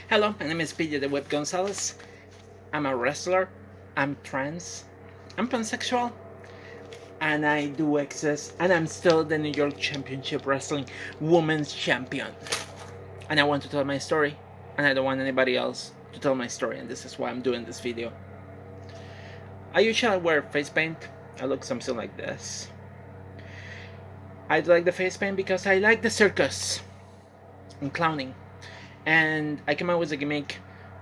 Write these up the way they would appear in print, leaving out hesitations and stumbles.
Hello, my name is PJ the Web Gonzalez. I'm a wrestler, I'm trans, I'm pansexual, and I do exist, and I'm still the New York Championship Wrestling Women's Champion. And I want to tell my story, and I don't want anybody else to tell my story, and this is why I'm doing this video. I usually wear face paint. I look something like this. I like the face paint because I like the circus and clowning. And I came out with a gimmick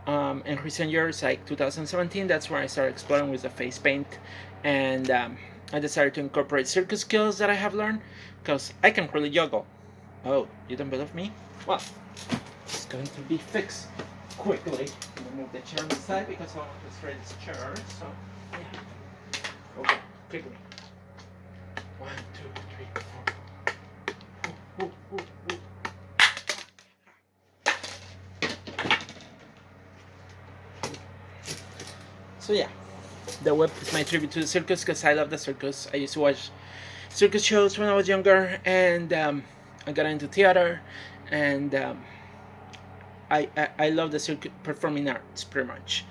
in recent years, like 2017. That's where I started exploring with the face paint, and I decided to incorporate circus skills that I have learned because I can really juggle. Oh, you don't believe me? Well, it's going to be fixed quickly. I'm gonna move the chair on the side because I want to straight this chair. So, yeah. Okay, quickly. 1, 2, 3, 4. Ooh, ooh, ooh, ooh. So yeah, the web is my tribute to the circus because I love the circus. I used to watch circus shows when I was younger, and I got into theater, and I love the circus performing arts pretty much.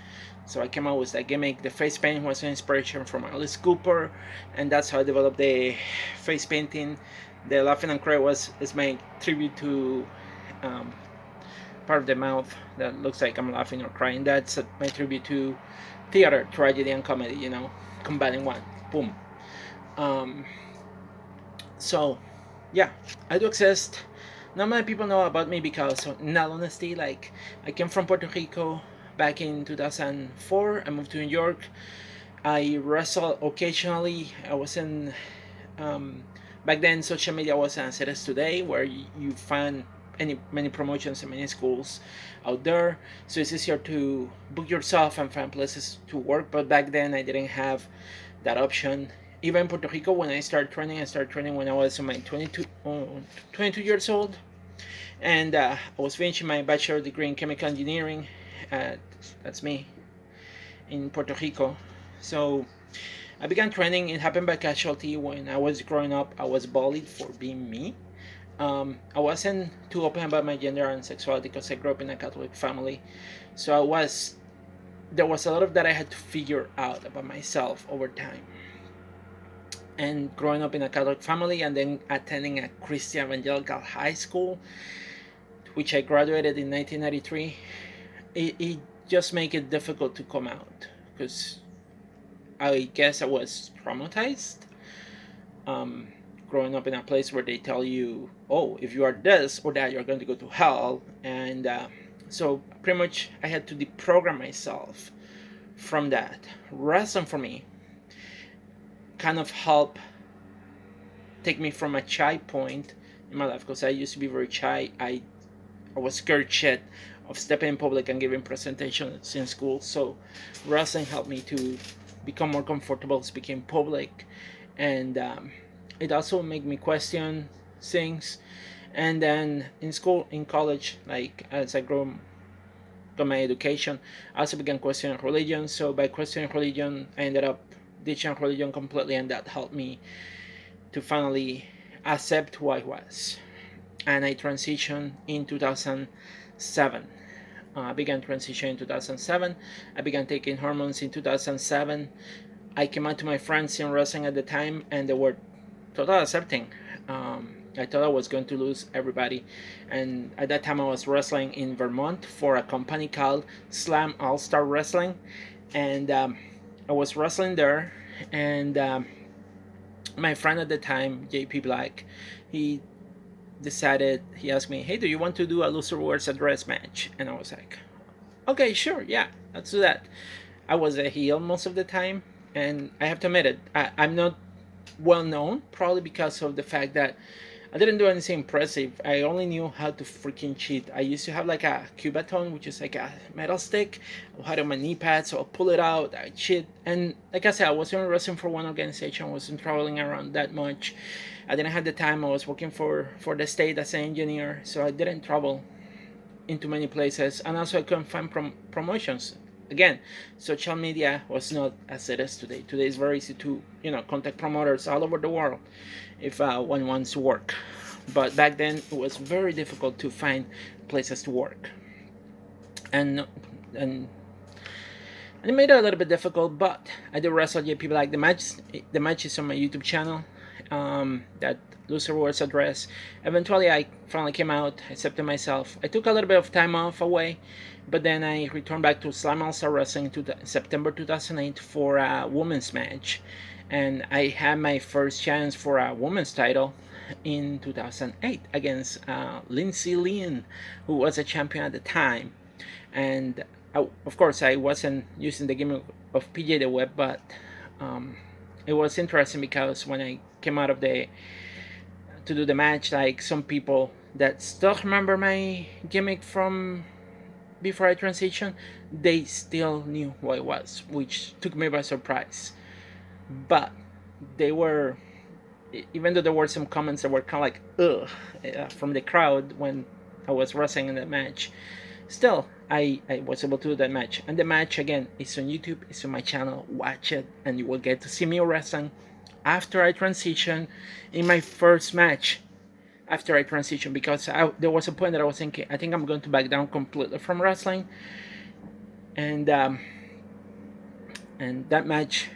So I came out with that gimmick. The face paint was an inspiration from Alice Cooper, and that's how I developed the face painting. The laughing and cry is my tribute to um, part of the mouth that looks like I'm laughing or crying. That's my tribute to theater, tragedy, and comedy. Combining one. Boom. Um, so, yeah, I do exist. Not many people know about me because, in all honesty, like I came from Puerto Rico back in 2004. I moved to New York. I wrestle occasionally. I was in back then social media wasn't as it is today, where you find many promotions in many schools out there, so it's easier to book yourself and find places to work. But back then I didn't have that option. Even in Puerto Rico, when I started training when I was on my 22 years old, and I was finishing my bachelor degree in chemical engineering. At, that's me in Puerto Rico. So I began training. It happened by casualty. When I was growing up, I was bullied for being me. I wasn't too open about my gender and sexuality because I grew up in a Catholic family. So there was a lot of that I had to figure out about myself over time. And growing up in a Catholic family and then attending a Christian evangelical high school, which I graduated in 1993, it just made it difficult to come out because I guess I was traumatized. Um, Growing up in a place where they tell you, oh, if you are this or that, you're going to go to hell. And so pretty much I had to deprogram myself from that. Wrestling for me kind of helped take me from a shy point in my life because I used to be very shy. I was scared shit of stepping in public and giving presentations in school. So wrestling helped me to become more comfortable speaking in public, and it also made me question things. And then in college, like as I grew got my education, I also began questioning religion. So by questioning religion, I ended up ditching religion completely, and that helped me to finally accept who I was. And I transitioned in 2007. I began transition in 2007. I began taking hormones in 2007. I came out to my friends in wrestling at the time, and they were totally accepting. I thought I was going to lose everybody, and at that time I was wrestling in Vermont for a company called Slam All Star Wrestling, and I was wrestling there, and my friend at the time, JP Black, he he asked me, hey, do you want to do a loser wears a dress match? And I was like, okay, sure, yeah, let's do that. I was a heel most of the time, and I have to admit it, I'm not well known, probably because of the fact that I didn't do anything impressive. I only knew how to freaking cheat. I used to have like a Cubaton, which is like a metal stick. I had on my knee pads, so I'll pull it out, I cheat. And like I said, I was only wrestling for one organization. I wasn't traveling around that much. I didn't have the time. I was working for the state as an engineer, so I didn't travel into many places. And also I couldn't find promotions. Again, social media was not as it is today. Today is very easy to contact promoters all over the world if one wants to work. But back then it was very difficult to find places to work. and and it made it a little bit difficult. But I did wrestle. Yeah, people like the match. The match is on my YouTube channel. That Loser Wars address. Eventually, I finally came out, accepted myself. I took a little bit of time off away, but then I returned back to Slam All Star Wrestling to September 2008 for a women's match, and I had my first chance for a women's title in 2008 against Lindsay Lynn, who was a champion at the time. And of course, I wasn't using the gimmick of PJ the Web, but it was interesting because when I came out of the to do the match, like some people that still remember my gimmick from before I transitioned, they still knew what it was, which took me by surprise. But they were, even though there were some comments that were kind of like ugh from the crowd when I was wrestling in that match, still I was able to do that match. And the match again is on YouTube, it's on my channel. Watch it and you will get to see me wrestling after I transition in my first match after I transition, because there was a point that I was thinking I think I'm going to back down completely from wrestling, and that match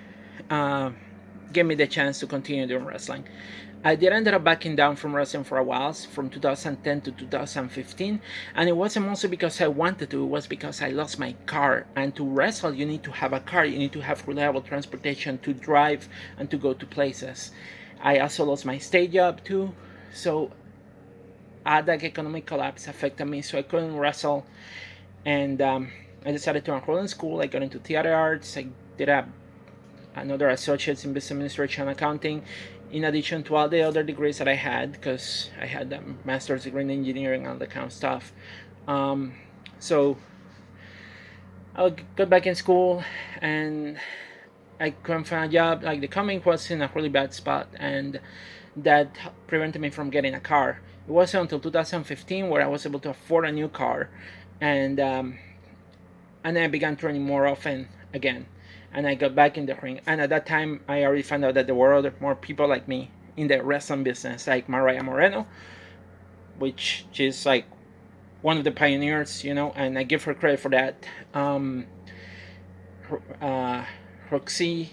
gave me the chance to continue doing wrestling. I did end up backing down from wrestling for a while, from 2010 to 2015, and it wasn't mostly because I wanted to, it was because I lost my car, and to wrestle you need to have a car, you need to have reliable transportation to drive and to go to places. I also lost my stage job too, so that economic collapse affected me, so I couldn't wrestle, and I decided to enroll in school. I got into theater arts, I did another associates in business administration and accounting, in addition to all the other degrees that I had, because I had a master's degree in engineering and all that kind of stuff. So I got back in school and I couldn't find a job. Like the comic was in a really bad spot, and that prevented me from getting a car. It wasn't until 2015 where I was able to afford a new car, and then I began training more often again, and I got back in the ring. And at that time, I already found out that there were more people like me in the wrestling business, like Mariah Moreno, which is like one of the pioneers, and I give her credit for that. Roxy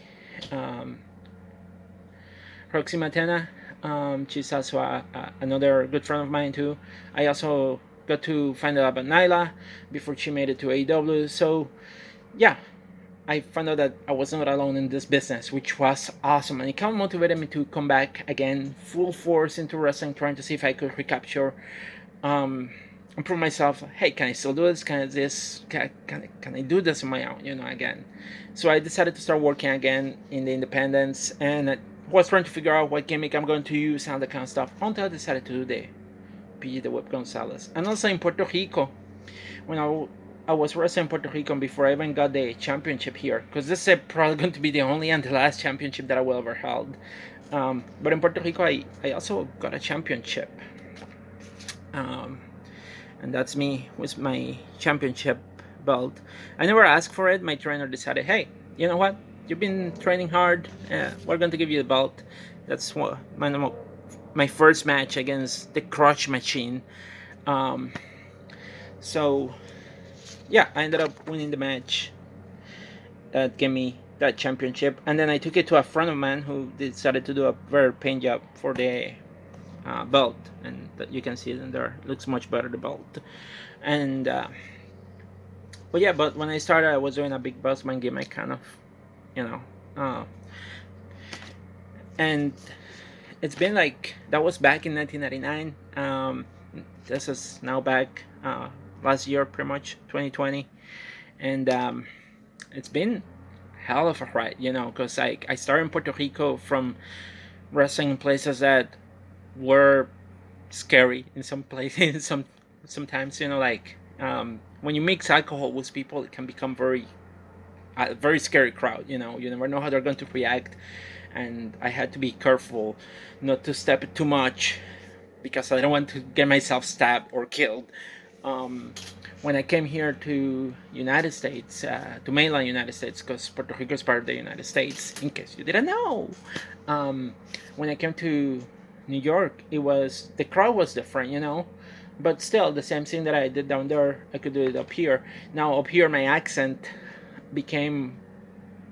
Matena, she's also another good friend of mine too. I also got to find out about Nyla before she made it to AEW. So yeah, I found out that I was not alone in this business, which was awesome, and it kind of motivated me to come back again, full force into wrestling, trying to see if I could recapture, and prove myself. Hey, can I still do this? Can I do this on my own? Again. So I decided to start working again in the independents, and I was trying to figure out what gimmick I'm going to use and all that kind of stuff, until I decided to do the PG the Web Gonzalez, and also in Puerto Rico when I was wrestling in Puerto Rico before I even got the championship here, because this is probably going to be the only and the last championship that I will ever held. But in Puerto Rico, I also got a championship, and that's me with my championship belt. I never asked for it. My trainer decided, hey, you know what? You've been training hard. We're going to give you the belt. That's what my first match against the Crush Machine. So yeah, I ended up winning the match that gave me that championship, and then I took it to a friend of mine who decided to do a very paint job for the belt, and that you can see it in there. It looks much better, the belt. And but when I started, I was doing a Big Boss Man gimmick, kind of, and it's been like, that was back in 1999. This is now back last year, pretty much 2020, and it's been hell of a ride, because I started in Puerto Rico from wrestling in places that were scary in some places. Sometimes, like when you mix alcohol with people, it can become very scary crowd. You never know how they're going to react, and I had to be careful not to step it too much, because I don't want to get myself stabbed or killed. When I came here to United States, to mainland United States, because Puerto Rico is part of the United States, in case you didn't know. When I came to New York, the crowd was different, But still, the same thing that I did down there, I could do it up here. Now up here, my accent became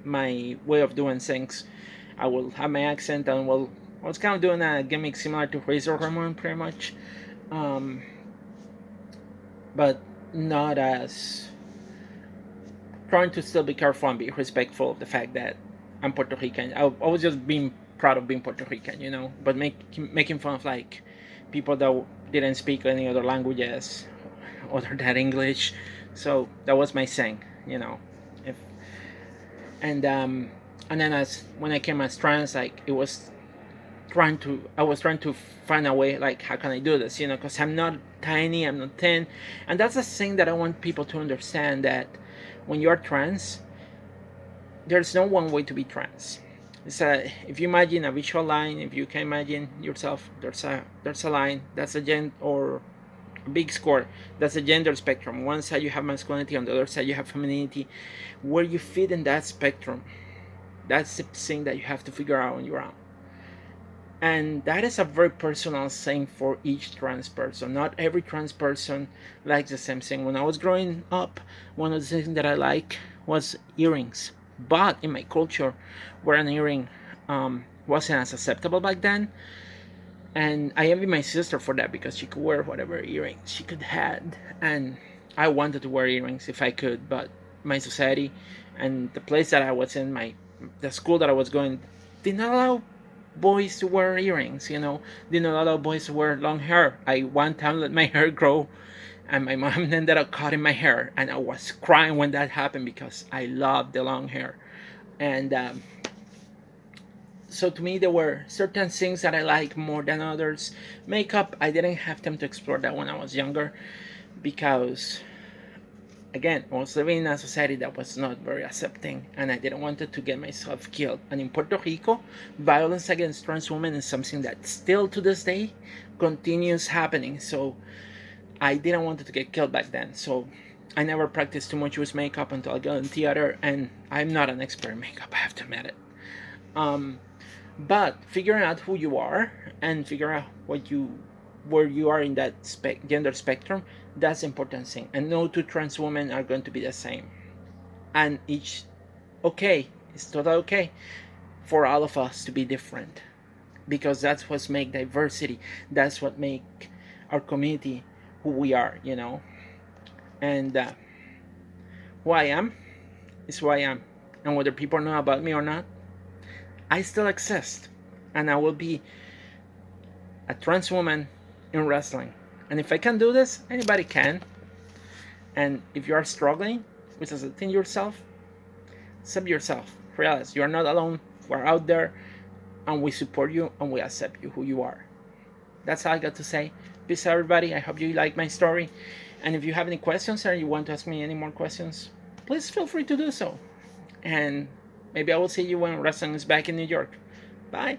my way of doing things. I will have my accent, and I was kind of doing a gimmick similar to Razor Ramon, pretty much, um, but not as trying to still be careful and be respectful of the fact that I'm Puerto Rican. I was just being proud of being Puerto Rican, but making fun of like people that didn't speak any other languages other than English. So that was my thing, If and then as when I came as trans, like I was trying to find a way, like, how can I do this, because I'm not tiny, I'm not thin, and that's the thing that I want people to understand, that when you're trans, there's no one way to be trans. If you imagine a visual line, if you can imagine yourself, there's a line, that's a gender, or a big square, that's a gender spectrum. One side you have masculinity, on the other side you have femininity. Where you fit in that spectrum, that's the thing that you have to figure out on your own. And that is a very personal thing for each trans person. Not every trans person likes the same thing. When I was growing up, one of the things that I like was earrings. But in my culture, where an earring wasn't as acceptable back then, and I envy my sister for that, because she could wear whatever earrings she could had, and I wanted to wear earrings if I could, but my society and the place that I was in, the school that I was going, did not allow boys to wear earrings, did not allow boys to wear long hair. I one time let my hair grow, and my mom ended up cutting my hair, and I was crying when that happened, because I loved the long hair. And so to me, there were certain things that I like more than others. Makeup, I didn't have time to explore that when I was younger, because again, I was living in a society that was not very accepting, and I didn't want to get myself killed. And in Puerto Rico, violence against trans women is something that still to this day continues happening. So I didn't want to get killed back then. So I never practiced too much with makeup until I got in theater, and I'm not an expert in makeup, I have to admit it. But figuring out who you are and figure out where you are in that gender spectrum, that's the important thing. And no two trans women are going to be the same. And it's totally okay for all of us to be different, because that's what makes diversity. That's what makes our community who we are, And who I am is who I am. And whether people know about me or not, I still exist. And I will be a trans woman in wrestling. And if I can do this, anybody can. And if you are struggling with accepting yourself, accept yourself. Realize you are not alone. We're out there, and we support you, and we accept you who you are. That's all I got to say. Peace, everybody. I hope you like my story. And if you have any questions, or you want to ask me any more questions, please feel free to do so. And maybe I will see you when wrestling is back in New York. Bye.